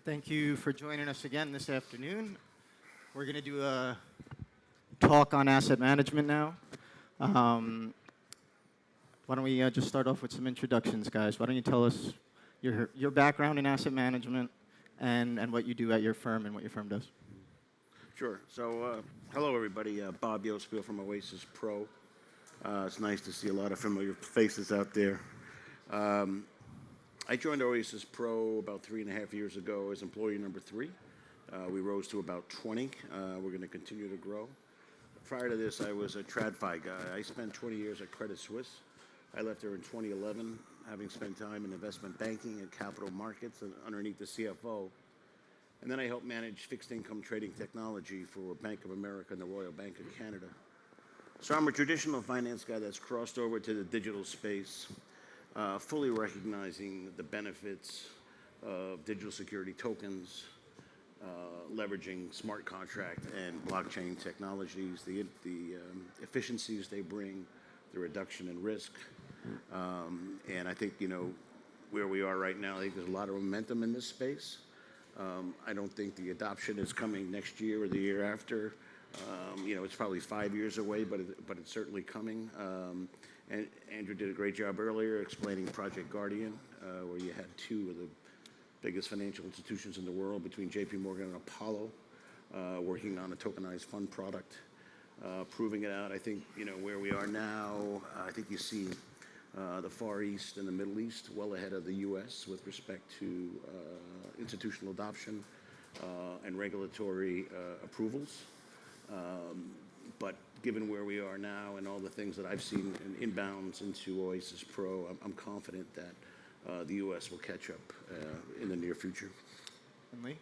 Thank you for joining us again this afternoon. We're going to do a talk on asset management now. Why don't we just start off with some introductions, guys? Why don't you tell us your background in asset management and what you do at your firm and what your firm does? Sure. So, hello, everybody. Bob Yostpille from Oasis Pro. It's nice to see a lot of familiar faces out there. I joined Oasis Pro about 3.5 years ago as employee number 3. We rose to about 20. We're going to continue to grow. Prior to this, I was a TradFi guy. I spent 20 years at Credit Suisse. I left there in 2011, having spent time in investment banking and capital markets and underneath the CFO. And then I helped manage fixed income trading technology for Bank of America and the Royal Bank of Canada. So I'm a traditional finance guy that's crossed over to the digital space, fully recognizing the benefits of digital security tokens, leveraging smart contract and blockchain technologies, the efficiencies they bring, the reduction in risk. And I think, where we are right now, I think there's a lot of momentum in this space. I don't think the adoption is coming next year or the year after. It's probably 5 years away, but it's certainly coming. And Andrew did a great job earlier explaining Project Guardian, where you had 2 of the biggest financial institutions in the world between JP Morgan and Apollo working on a tokenized fund product, proving it out. I think, where we are now, I think you see the Far East and the Middle East well ahead of the U.S. with respect to institutional adoption and regulatory approvals. But given where we are now and all the things that I've seen in inbounds into Oasis Pro, I'm confident that the U.S. will catch up in the near future. And Lee?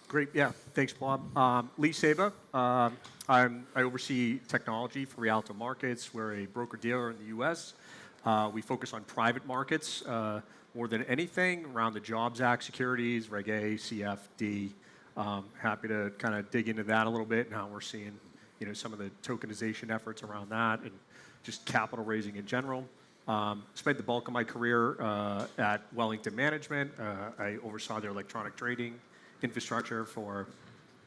Great, yeah. Thanks, Bob. Lee Saba. I oversee technology for Rialto Markets. We're a broker-dealer in the U.S. We focus on private markets more than anything around the Jobs Act, securities, Reg A, CF, D. Happy to kind of dig into that a little bit and how we're seeing some of the tokenization efforts around that and just capital raising in general. Spent the bulk of my career at Wellington Management. I oversaw their electronic trading infrastructure for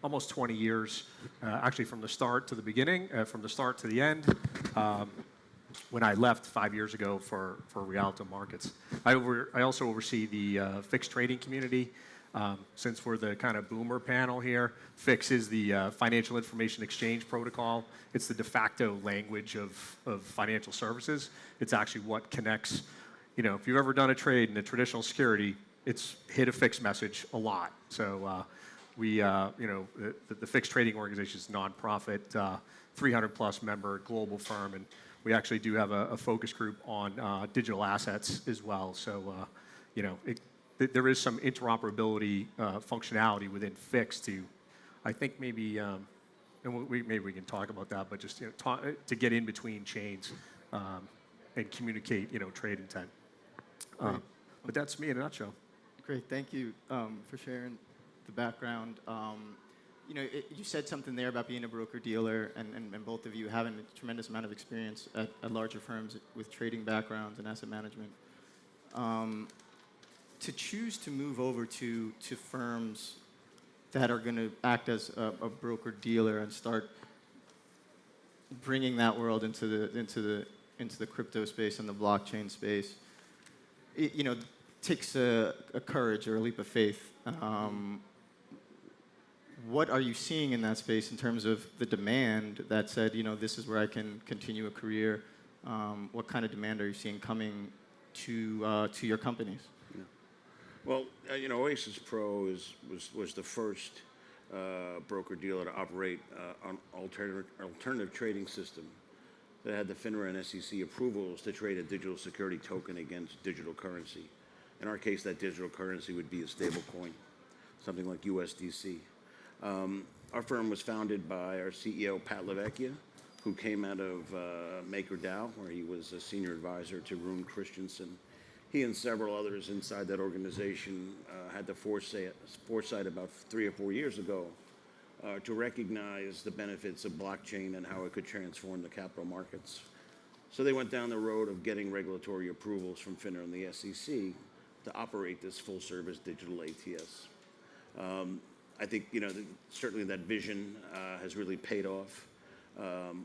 almost 20 years, actually from the start to the beginning, from the start to the end. When I left 5 years ago for Rialto Markets. I also oversee the fixed trading community. Since we're the kind of boomer panel here, FIX is the Financial Information Exchange Protocol. It's the de facto language of financial services. It's actually what connects, if you've ever done a trade in a traditional security, it's hit a FIX message a lot. So we, the FIX trading organization is a nonprofit, 300+ member global firm, and we actually do have a focus group on digital assets as well. So, there is some interoperability functionality within FIX to, I think maybe, and maybe we can talk about that, but just to get in between chains and communicate, trade intent. But that's me in a nutshell. Great, thank you for sharing the background. You said something there about being a broker-dealer, and both of you having a tremendous amount of experience at larger firms with trading backgrounds and asset management. To choose to move over to firms that are going to act as a broker-dealer and start bringing that world into the crypto space and the blockchain space, it takes a courage or a leap of faith. What are you seeing in that space in terms of the demand that said, this is where I can continue a career? What kind of demand are you seeing coming to your companies? Yeah. Well, Oasis Pro was the first broker-dealer to operate an alternative trading system that had the FINRA and SEC approvals to trade a digital security token against digital currency. In our case, that digital currency would be a stable coin, something like USDC. Our firm was founded by our CEO, Pat LaVecchia, who came out of MakerDAO, where he was a senior advisor to Rune Christensen. He and several others inside that organization had the foresight about 3 or 4 years ago to recognize the benefits of blockchain and how it could transform the capital markets. So they went down the road of getting regulatory approvals from FINRA and the SEC to operate this full-service digital ATS. I think, certainly that vision has really paid off.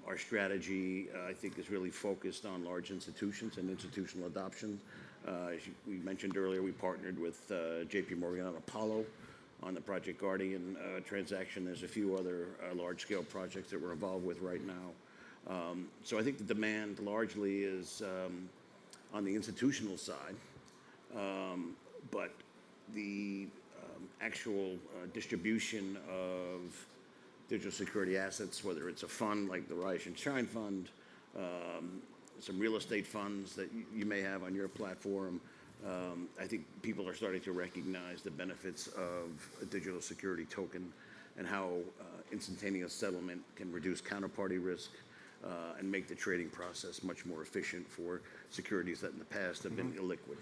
Our strategy, I think, is really focused on large institutions and institutional adoption. As we mentioned earlier, we partnered with JP Morgan on Apollo on the Project Guardian transaction. There's a few other large-scale projects that we're involved with right now. So I think the demand largely is on the institutional side, but the actual distribution of digital security assets, whether it's a fund like the Rise and Shine Fund, some real estate funds that you may have on your platform, I think people are starting to recognize the benefits of a digital security token and how instantaneous settlement can reduce counterparty risk and make the trading process much more efficient for securities that in the past have been illiquid.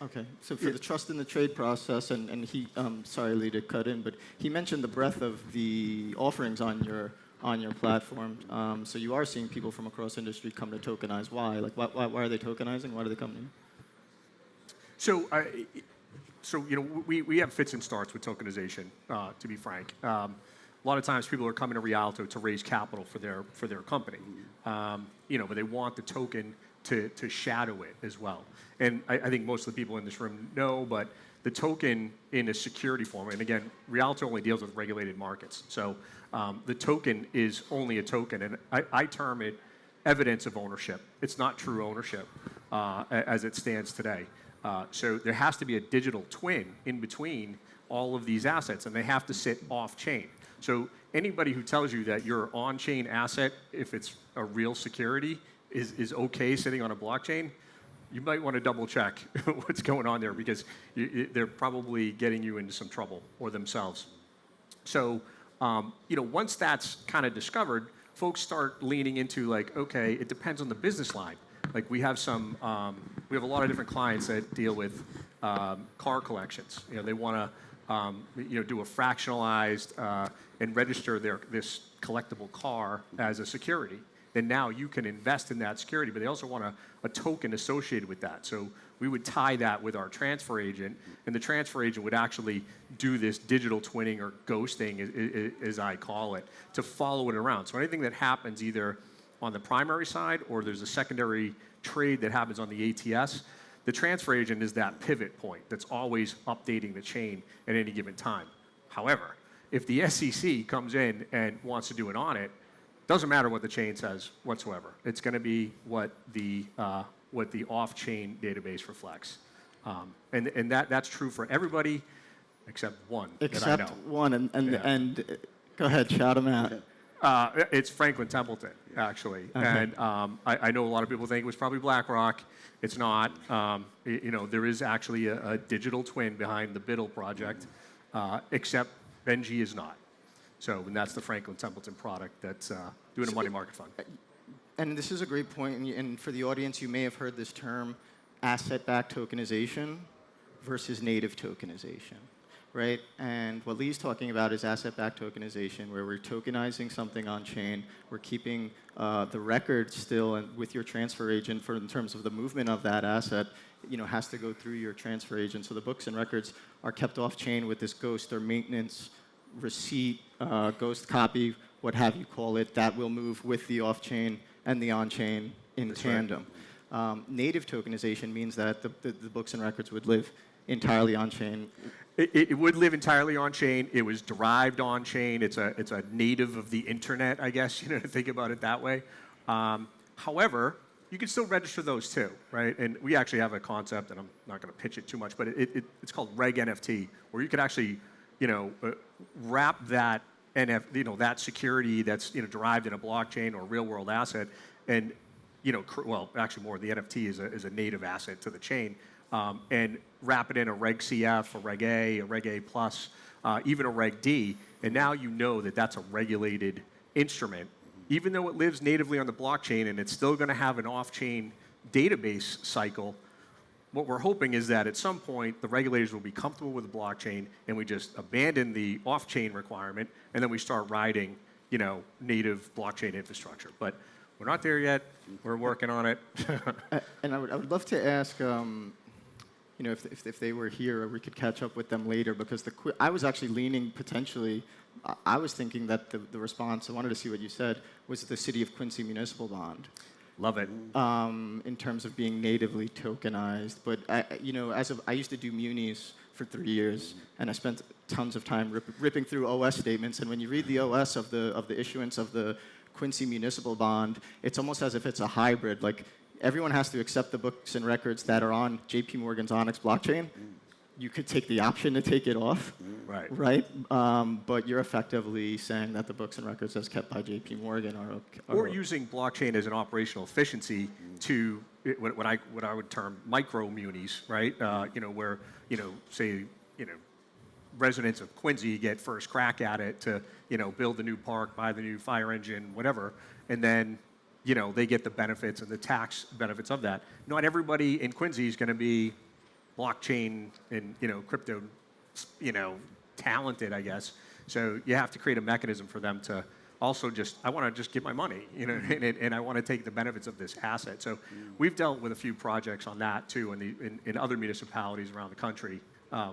Okay, so for the trust in the trade process, and he, sorry Lee to cut in, but he mentioned the breadth of the offerings on your platform. So you are seeing people from across industry come to tokenize. Why? Like, why are they tokenizing? Why do they come to you? So we have fits and starts with tokenization, to be frank. A lot of times people are coming to Rialto to raise capital for their company, but they want the token to shadow it as well. And I think most of the people in this room know, but the token in a security form, and again, Rialto only deals with regulated markets. So the token is only a token, and I term it evidence of ownership. It's not true ownership as it stands today. So there has to be a digital twin in between all of these assets, and they have to sit off-chain. So anybody who tells you that your on-chain asset, if it's a real security, is okay sitting on a blockchain, you might want to double check what's going on there, because they're probably getting you into some trouble, or themselves. So once that's kind of discovered, folks start leaning into like, okay, it depends on the business line. Like we have a lot of different clients that deal with car collections. They want to do a fractionalized and register this collectible car as a security. Then now you can invest in that security, but they also want a token associated with that. So we would tie that with our transfer agent, and the transfer agent would actually do this digital twinning, or ghosting, as I call it, to follow it around. So anything that happens either on the primary side or there's a secondary trade that happens on the ATS, the transfer agent is that pivot point that's always updating the chain at any given time. However, if the SEC comes in and wants to do an audit, doesn't matter what the chain says whatsoever. It's going to be what the off-chain database reflects, and that's true for everybody except one. Except that I know. one, and go ahead, shout them out. It's Franklin Templeton, actually, and I know a lot of people think it was probably BlackRock. It's not. There is actually a digital twin behind the Biddle project, except Benji is not. So, and that's the Franklin Templeton product that's doing a money market fund. And this is a great point, and for the audience, you may have heard this term, asset-backed tokenization versus native tokenization, right? And what Lee's talking about is asset-backed tokenization, where we're tokenizing something on-chain, we're keeping the record still, and with your transfer agent, in terms of the movement of that asset, has to go through your transfer agent. So the books and records are kept off-chain with this ghost or maintenance receipt, ghost copy, what have you call it, that will move with the off-chain and the on-chain in tandem. Right. Native tokenization means that the books and records would live entirely on-chain. It would live entirely on-chain. It was derived on-chain. It's a native of the internet, I guess, to think about it that way. However, you can still register those too, right? And we actually have a concept, and I'm not going to pitch it too much, but it's called Reg NFT, where you could actually wrap that that security that's derived in a blockchain or real-world asset, and actually more, the NFT is a native asset to the chain, and wrap it in a Reg CF, a Reg A Plus, even a Reg D, and now that's a regulated instrument, even though it lives natively on the blockchain, and it's still going to have an off-chain database cycle. What we're hoping is that at some point, the regulators will be comfortable with the blockchain, and we just abandon the off-chain requirement, and then we start riding, native blockchain infrastructure. But we're not there yet. We're working on it. And I would love to ask, if they were here, or we could catch up with them later, because I was actually leaning potentially. I was thinking that the response, I wanted to see what you said, was the City of Quincy municipal bond. Love it. In terms of being natively tokenized. But I used to do munis for 3 years, and I spent tons of time ripping through OS statements. And when you read the OS of the issuance of the Quincy municipal bond, it's almost as if it's a hybrid. Like, everyone has to accept the books and records that are on J.P. Morgan's Onyx blockchain. You could take the option to take it off, right? But you're effectively saying that the books and records as kept by J.P. Morgan are okay. Or using blockchain as an operational efficiency to what I would term micro munis, right? Where say residents of Quincy get first crack at it to build the new park, buy the new fire engine, whatever, and then they get the benefits and the tax benefits of that. Not everybody in Quincy is going to be blockchain and crypto talented, I guess. So you have to create a mechanism for them to also I want to just get my money, and I want to take the benefits of this asset. So we've dealt with a few projects on that too in other municipalities around the country,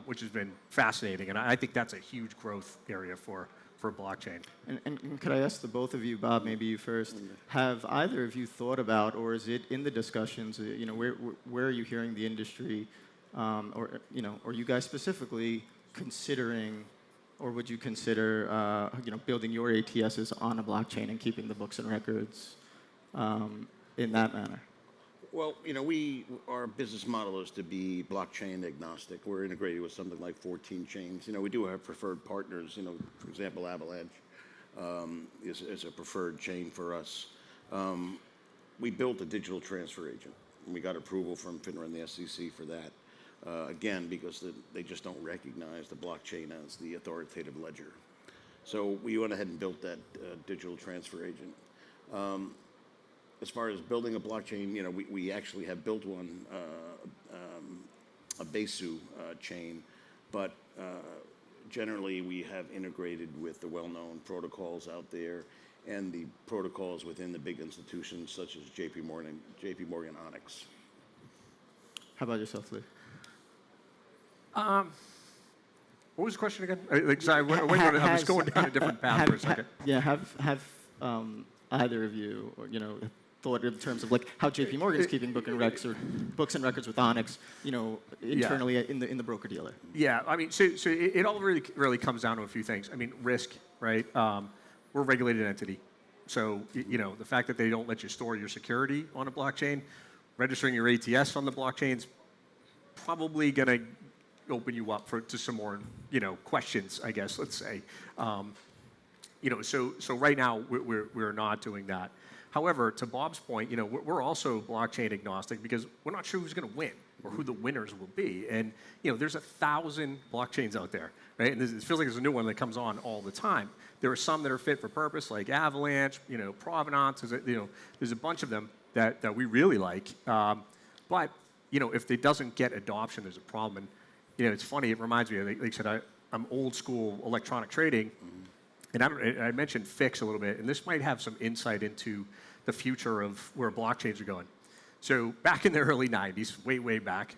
which has been fascinating, and I think that's a huge growth area for blockchain. And could I ask the both of you, Bob, maybe you first, have either of you thought about, or is it in the discussions, where are you hearing the industry, or you guys specifically considering, or would you consider, building your ATSs on a blockchain and keeping the books and records in that manner? Well, our business model is to be blockchain agnostic. We're integrated with something like 14 chains. We do have preferred partners. For example, Avalanche is a preferred chain for us. We built a digital transfer agent, and we got approval from FINRA and the SEC for that. Again, because they just don't recognize the blockchain as the authoritative ledger. So we went ahead and built that digital transfer agent. As far as building a blockchain, we actually have built one, a Besu chain, but generally we have integrated with the well-known protocols out there and the protocols within the big institutions such as J.P. Morgan Onyx. How about yourself, Lee? What was the question again? I was going down a different path for a second. Have either of you, thought in terms of like how J.P. Morgan's keeping books and records with Onyx, internally in the broker dealer? Yeah, I mean, so it all really comes down to a few things. I mean, risk, right? We're a regulated entity, so the fact that they don't let you store your security on a blockchain, registering your ATS on the blockchain is probably going to open you up to some more questions, I guess. Let's say, so right now we're not doing that. However, to Bob's point, we're also blockchain agnostic because we're not sure who's going to win or who the winners will be. And there's 1,000 blockchains out there, right? And it feels like there's a new one that comes on all the time. There are some that are fit for purpose, like Avalanche, Provenance. There's a bunch of them that we really like. But if it doesn't get adoption, there's a problem. And it's funny. It reminds me. Like I said, I'm old school electronic trading. And I mentioned FIX a little bit, and this might have some insight into the future of where blockchains are going. So back in the early 90s, way back,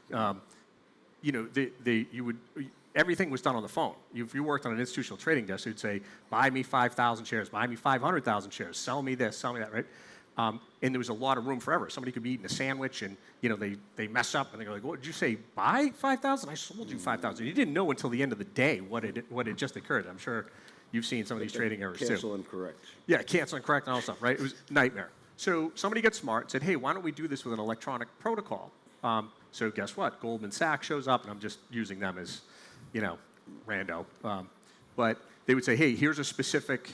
everything was done on the phone. If you worked on an institutional trading desk, you'd say, buy me 5,000 shares, buy me 500,000 shares, sell me this, sell me that, right? And there was a lot of room forever. Somebody could be eating a sandwich, and they mess up, and they're like, "What did you say? Buy 5,000? I sold you 5,000." You didn't know until the end of the day what had just occurred. I'm sure you've seen some of these trading errors too. Cancel and correct. Yeah, cancel and correct and all that stuff, right? It was a nightmare. So somebody gets smart and said, hey, why don't we do this with an electronic protocol? So guess what? Goldman Sachs shows up, and I'm just using them as, rando. But they would say, hey, here's a specific,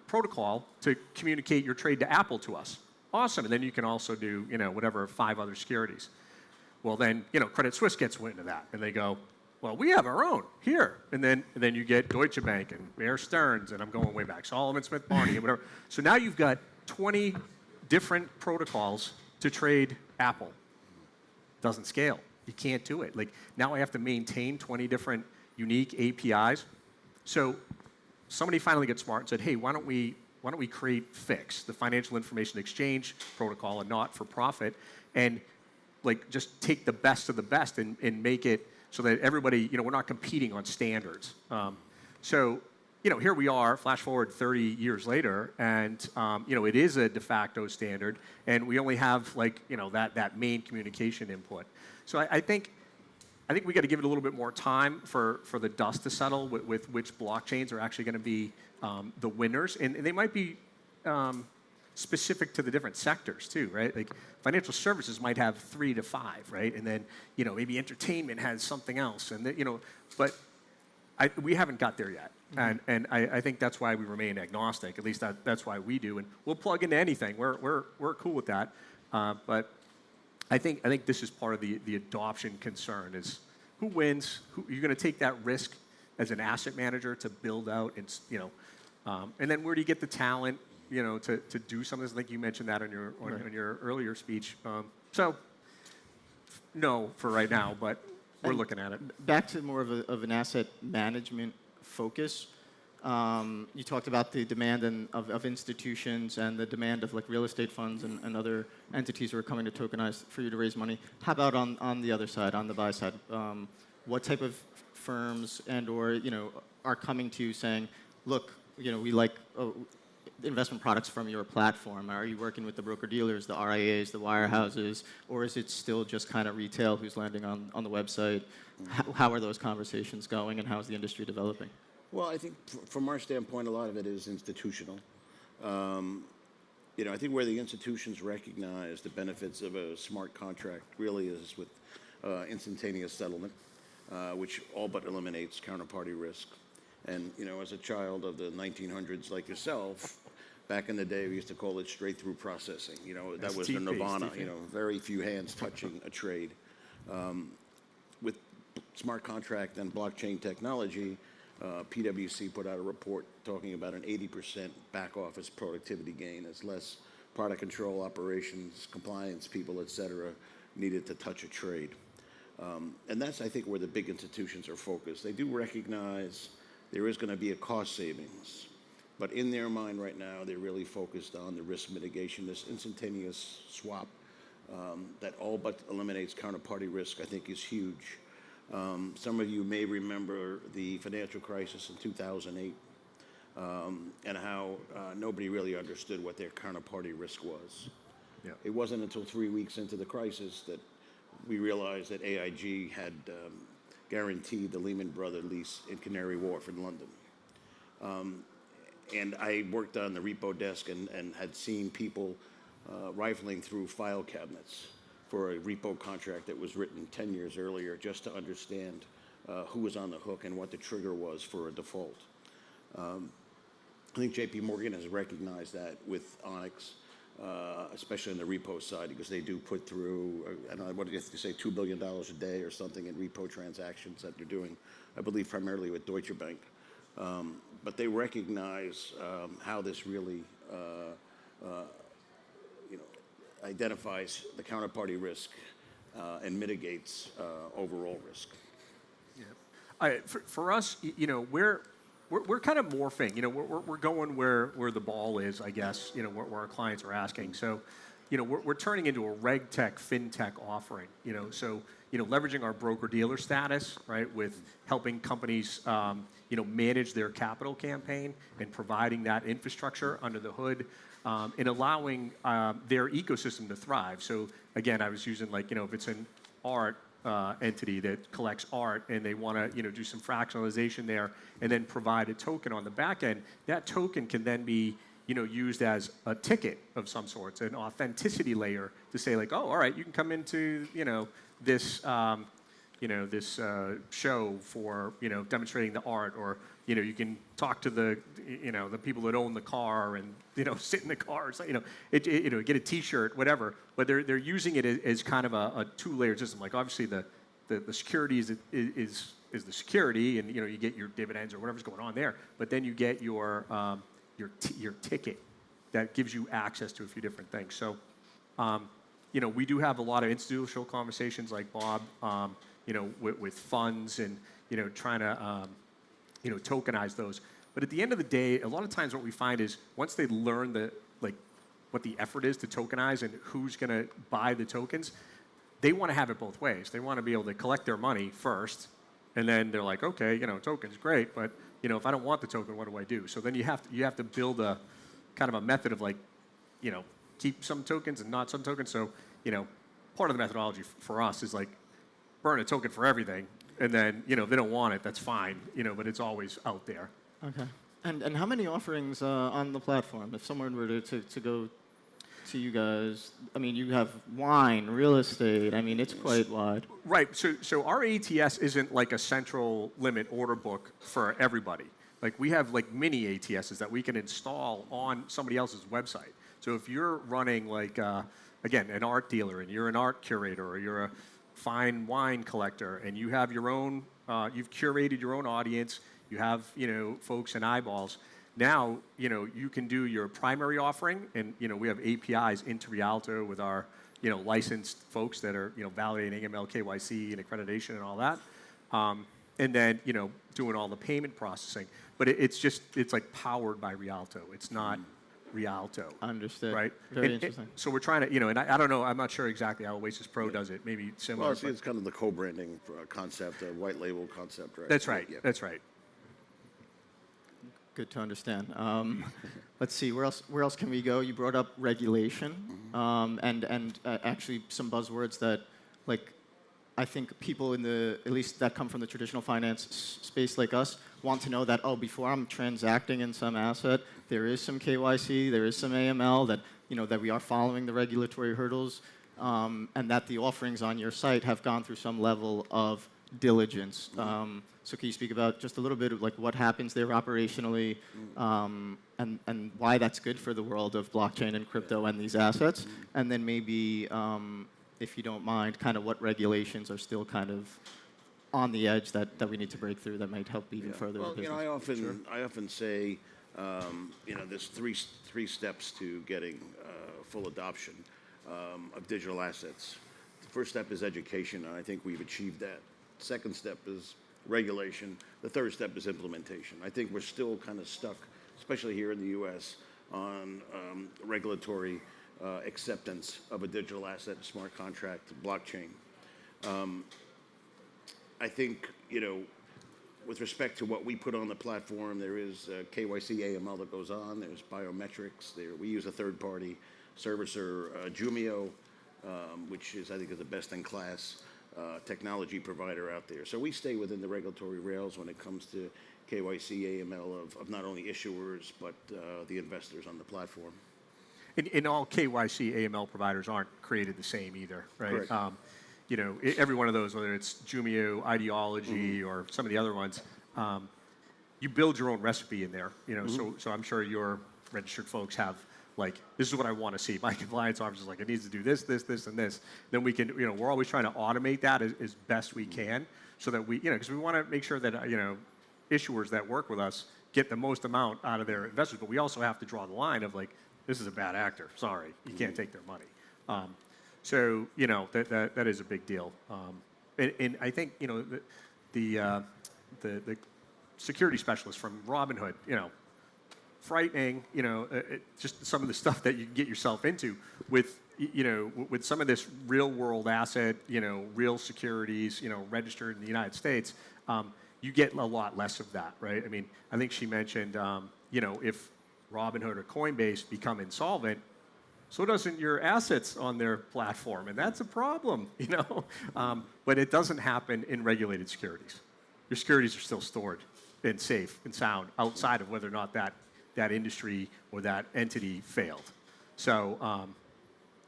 protocol to communicate your trade to Apple to us. Awesome. And then you can also do, whatever, 5 other securities. Well, then, Credit Suisse gets wind of that, and they go, well, we have our own here. And then you get Deutsche Bank and Bear Stearns, and I'm going way back, Solomon Smith Barney, and whatever. So now you've got 20 different protocols to trade Apple. Doesn't scale. You can't do it. Like, now I have to maintain 20 different unique APIs. So somebody finally gets smart and said, hey, why don't we create FIX, the Financial Information Exchange Protocol, a not-for-profit, and like just take the best of the best and make it so that everybody, we're not competing on standards. So, here we are, flash forward 30 years later, and, it is a de facto standard, and we only have that main communication input. So I think we got to give it a little bit more time for the dust to settle with which blockchains are actually going to be the winners, and they might be specific to the different sectors too, right? Like financial services might have 3 to 5, right? And then maybe entertainment has something else, and but we haven't got there yet, and I think that's why we remain agnostic. At least that's why we do, and we'll plug into anything. We're cool with that, but I think this is part of the adoption concern is who wins. You're going to take that risk as an asset manager to build out, and then where do you get the talent, to do something? I think you mentioned that on your earlier speech. So no for right now, but we're looking at it. Back to more of an asset management focus. You talked about the demand of institutions and the demand of like real estate funds and other entities who are coming to tokenize for you to raise money. How about on the other side, on the buy side? What type of firms or are coming to you saying, look, we like investment products from your platform? Are you working with the broker-dealers, the RIAs, the wirehouses, or is it still just kind of retail who's landing on the website? How are those conversations going, and how's the industry developing? Well, I think from our standpoint, a lot of it is institutional. I think where the institutions recognize the benefits of a smart contract really is with instantaneous settlement, which all but eliminates counterparty risk. And, as a child of the 1900s like yourself, back in the day, we used to call it straight-through processing. That was the nirvana, very few hands touching a trade. With smart contract and blockchain technology, PwC put out a report talking about an 80% back-office productivity gain as less product control operations, compliance people, et cetera, needed to touch a trade. And that's, I think, where the big institutions are focused. They do recognize there is going to be a cost savings, but in their mind right now, they're really focused on the risk mitigation. This instantaneous swap that all but eliminates counterparty risk, I think, is huge. Some of you may remember the financial crisis in 2008 and how nobody really understood what their counterparty risk was. Yeah. It wasn't until 3 weeks into the crisis that we realized that AIG had guaranteed the Lehman Brothers lease in Canary Wharf in London. And I worked on the repo desk and had seen people rifling through file cabinets for a repo contract that was written 10 years earlier just to understand who was on the hook and what the trigger was for a default. I think JP Morgan has recognized that with Onyx, especially on the repo side, because they do put through, I don't know, what did you say, $2 billion a day or something in repo transactions that they're doing, I believe primarily with Deutsche Bank. But they recognize how this really identifies the counterparty risk and mitigates overall risk. Yeah. For us, we're kind of morphing. We're going where the ball is, I guess. Where our clients are asking. So, we're turning into a reg tech, fintech offering. So leveraging our broker dealer status, right, with helping companies, manage their capital campaign and providing that infrastructure under the hood, and allowing their ecosystem to thrive. So again, I was using if it's an art entity that collects art and they want to do some fractionalization there and then provide a token on the back end, that token can then be used as a ticket of some sorts, an authenticity layer to say oh, all right, you can come into this this show for demonstrating the art, or you can talk to the the people that own the car and sit in the car, so, get a T-shirt, whatever. But they're using it as kind of a two-layer system. Obviously the security is the security, and you get your dividends or whatever's going on there. But then you get your ticket that gives you access to a few different things. So we do have a lot of institutional conversations like Bob, with funds and trying to tokenize those. But at the end of the day, a lot of times what we find is once they learn what the effort is to tokenize and who's going to buy the tokens, they want to have it both ways. They want to be able to collect their money first, and then they're like, okay, token's great, but if I don't want the token, what do I do? So then you have to build a kind of a method of like, keep some tokens and not some tokens. So part of the methodology for us is like burn a token for everything, and then if they don't want it, that's fine. But it's always out there. Okay. And how many offerings on the platform? If someone were to go to you guys, I mean, you have wine, real estate. I mean, it's quite wide. Right. So our ATS isn't like a central limit order book for everybody. Like we have like mini ATSs that we can install on somebody else's website. So if you're running like again an art dealer and you're an art curator or you're a fine wine collector and you have your own, you've curated your own audience. You have, folks and eyeballs. Now, you can do your primary offering, and, we have APIs into Rialto with our, licensed folks that are, validating AML, KYC, and accreditation and all that. And then, doing all the payment processing. But it's like powered by Rialto. It's not Rialto. Understood. Right? Very interesting. So we're trying to, and I don't know, I'm not sure exactly how Oasis Pro does it. Maybe similar. Well, it's kind of the co-branding concept, a white label concept, right? That's right. Yeah. That's right. Good to understand. Let's see, where else can we go? You brought up regulation, and actually some buzzwords that, like, I think people at least that come from the traditional finance space like us, want to know that, before I'm transacting in some asset, there is some KYC, there is some AML, that, that we are following the regulatory hurdles, and that the offerings on your site have gone through some level of diligence. So can you speak about just a little bit of like what happens there operationally, and why that's good for the world of blockchain and crypto and these assets, and then maybe, if you don't mind, kind of what regulations are still kind of on the edge that we need to break through that might help even further the business. I often say, there's three steps to getting full adoption of digital assets. The first step is education, and I think we've achieved that. Second step is regulation. The third step is implementation. I think we're still kind of stuck, especially here in the U.S., on regulatory acceptance of a digital asset, a smart contract, blockchain. I think, with respect to what we put on the platform, there is KYC, AML that goes on. There's biometrics. We use a third-party servicer, Jumio, which I think is the best-in-class technology provider out there. So we stay within the regulatory rails when it comes to KYC, AML of not only issuers, but the investors on the platform. And all KYC, AML providers aren't created the same either, right? Correct. Every one of those, whether it's Jumio, Ideology, or some of the other ones, you build your own recipe in there. So I'm sure your registered folks have, like, this is what I want to see. My compliance officer is like, it needs to do this, this, this, and this. Then we can, we're always trying to automate that as best we can, so that we, because we want to make sure that, issuers that work with us get the most amount out of their investors. But we also have to draw the line of like, this is a bad actor. Sorry, you can't take their money. So that is a big deal. And I think the security specialist from Robinhood, frightening. Just some of the stuff that you can get yourself into with with some of this real world asset, real securities, registered in the United States. You get a lot less of that, right? I mean, I think she mentioned, if Robinhood or Coinbase become insolvent, so doesn't your assets on their platform, and that's a problem, But it doesn't happen in regulated securities. Your securities are still stored and safe and sound outside of whether or not that industry or that entity failed. So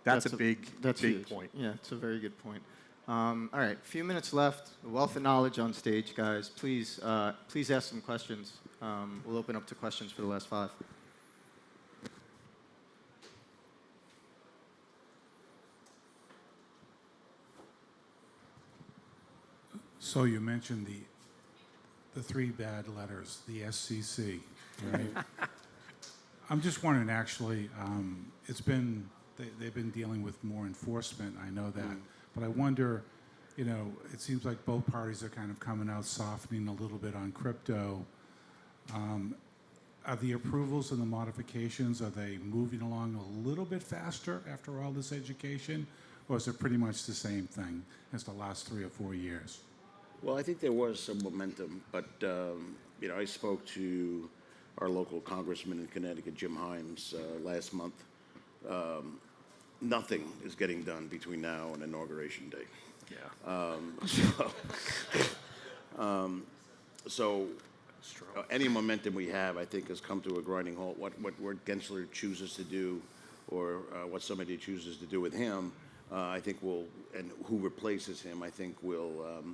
that's a big huge point. Yeah, it's a very good point. All right, a few minutes left. A wealth of knowledge on stage, guys. Please ask some questions. We'll open up to questions for the last 5. So you mentioned the 3 bad letters, the SCC, right? I'm just wondering, actually, they've been dealing with more enforcement, I know that. But I wonder, it seems like both parties are kind of coming out softening a little bit on crypto. Are the approvals and the modifications, are they moving along a little bit faster after all this education? or is it pretty much the same thing as the last 3 or 4 years? Well, I think there was some momentum, but I spoke to our local congressman in Connecticut, Jim Himes, last month. Nothing is getting done between now and Inauguration Day. Yeah. So any momentum we have, I think, has come to a grinding halt. What Gensler chooses to do, or what somebody chooses to do with him, I think and who replaces him, I think will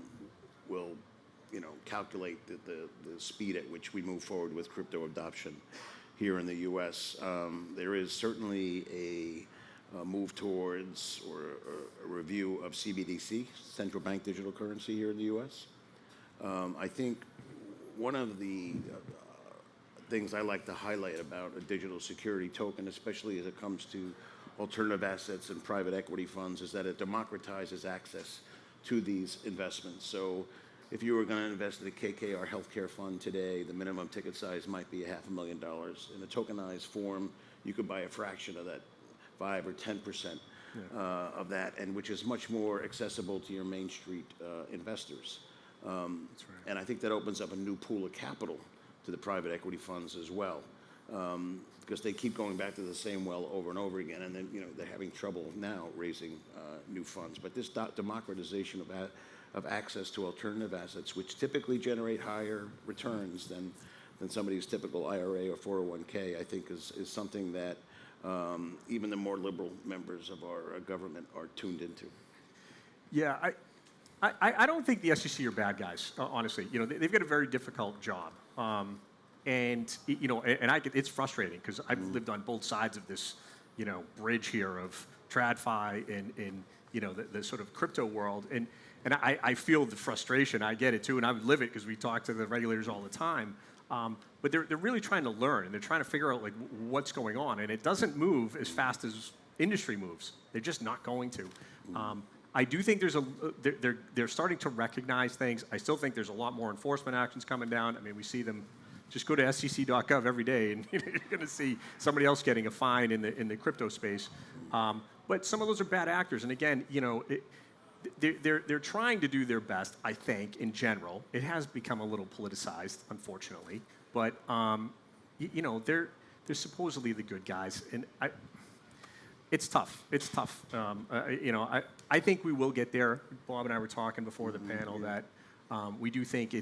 calculate the speed at which we move forward with crypto adoption here in the U.S. There is certainly a move towards or a review of CBDC, central bank digital currency here in the U.S. I think one of the things I like to highlight about a digital security token, especially as it comes to alternative assets and private equity funds, is that it democratizes access to these investments. So if you were going to invest in a KKR healthcare fund today, the minimum ticket size might be $500,000. In a tokenized form, you could buy a fraction of that, 5 or 10% of that, and which is much more accessible to your Main Street investors. That's right. And I think that opens up a new pool of capital to the private equity funds as well, because they keep going back to the same well over and over again, and then they're having trouble now raising new funds. But this democratization of access to alternative assets, which typically generate higher returns than somebody's typical IRA or 401k, I think is something that even the more liberal members of our government are tuned into. Yeah, I don't think the SEC are bad guys, honestly. They've got a very difficult job. And it's frustrating because I've lived on both sides of this, bridge here of TradFi and the sort of crypto world. And I feel the frustration. I get it too, and I would live it because we talk to the regulators all the time. But they're really trying to learn, and they're trying to figure out what's going on. And it doesn't move as fast as industry moves. They're just not going to. I do think they're starting to recognize things. I still think there's a lot more enforcement actions coming down. I mean, we see them. Just go to sec.gov every day, and you're going to see somebody else getting a fine in the crypto space. But some of those are bad actors, and again, they're trying to do their best. I think in general, it has become a little politicized, unfortunately. But they're supposedly the good guys, and it's tough. It's tough. I think we will get there. Bob and I were talking before the panel that we do think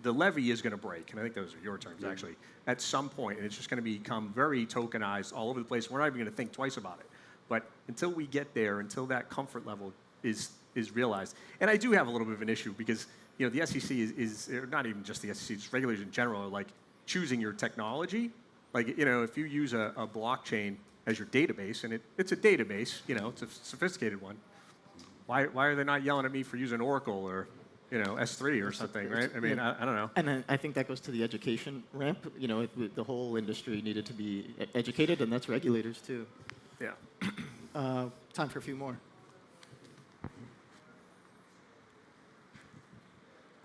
the levee is going to break, and I think those are your terms actually, at some point, and it's just going to become very tokenized all over the place. We're not even going to think twice about it. But until we get there, until that comfort level is realized, and I do have a little bit of an issue because the SEC is or not even just the SEC, just regulators in general are like choosing your technology. Like if you use a blockchain as your database, and it's a database, it's a sophisticated one. Why are they not yelling at me for using Oracle or S3 or something, right? I mean, I don't know. And then I think that goes to the education ramp. The whole industry needed to be educated, and that's regulators too. Yeah. Time for a few more.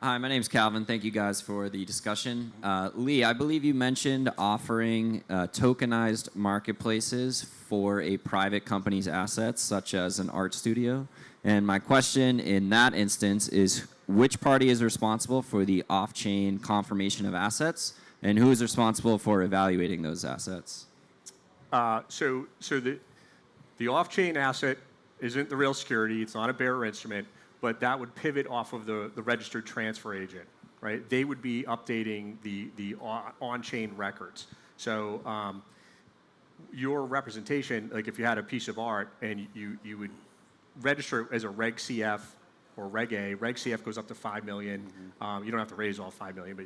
Hi, my name's Calvin. Thank you guys for the discussion. Lee, I believe you mentioned offering tokenized marketplaces for a private company's assets, such as an art studio. And my question in that instance is, which party is responsible for the off-chain confirmation of assets, and who is responsible for evaluating those assets? So the off-chain asset isn't the real security. It's not a bearer instrument, but that would pivot off of the registered transfer agent, right? They would be updating the on-chain records. So your representation, like if you had a piece of art and you would register it as a Reg CF or Reg A. Reg CF goes up to 5 million. You don't have to raise all 5 million, but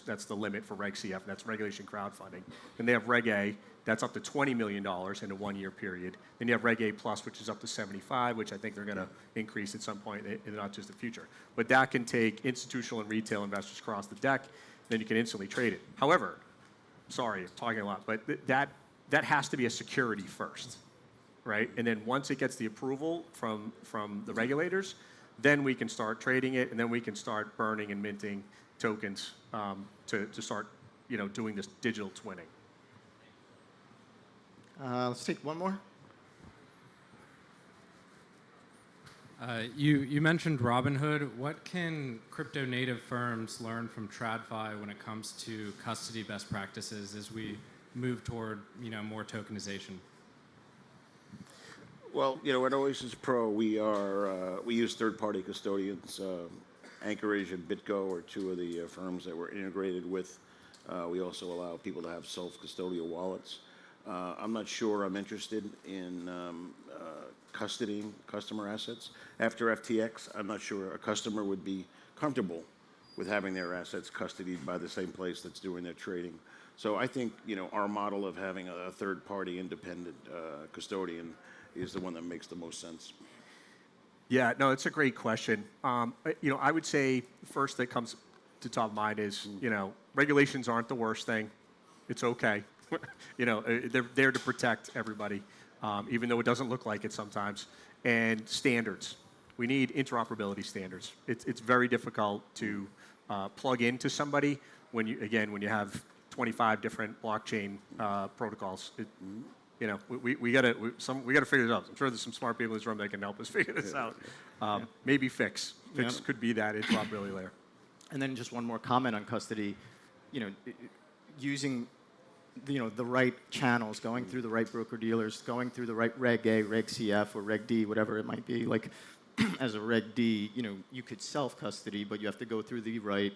that's the limit for Reg CF. That's regulation crowdfunding. Then they have Reg A. That's up to $20 million in a 1-year period. Then you have Reg A Plus, which is up to 75, which I think they're going to increase at some point in the not just the future. But that can take institutional and retail investors across the deck. Then you can instantly trade it. However, sorry, I'm talking a lot, but that has to be a security first, right? And then once it gets the approval from the regulators, then we can start trading it, and then we can start burning and minting tokens to start, doing this digital twinning. Let's take one more. You mentioned Robinhood. What can crypto native firms learn from TradFi when it comes to custody best practices as we move toward more tokenization? Well, at Oasis Pro, we use third-party custodians. Anchorage and BitGo are two of the firms that we're integrated with. We also allow people to have self-custodial wallets. I'm not sure I'm interested in custodying customer assets. After FTX, I'm not sure a customer would be comfortable with having their assets custodied by the same place that's doing their trading. So I think, our model of having a third-party independent custodian is the one that makes the most sense. Yeah, no, it's a great question. I would say first that comes to top of mind is, regulations aren't the worst thing. It's okay. They're there to protect everybody, even though it doesn't look like it sometimes. And standards. We need interoperability standards. It's very difficult to plug into somebody when you have 25 different blockchain protocols. We got to figure this out. I'm sure there's some smart people in this room that can help us figure this out. Maybe Fix could be that interoperability layer. And then just one more comment on custody. Using the right channels, going through the right broker dealers, going through the right Reg A, Reg CF, or Reg D, whatever it might be. Like as a Reg D, you could self-custody, but you have to go through the right,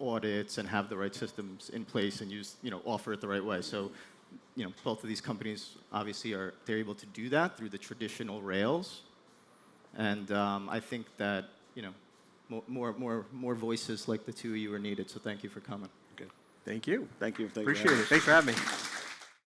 audits and have the right systems in place and use, offer it the right way. So, both of these companies obviously they're able to do that through the traditional rails, and I think that more voices like the two of you are needed. So thank you for coming. Okay. Thank you. Thank you. Appreciate it. Thanks for having me.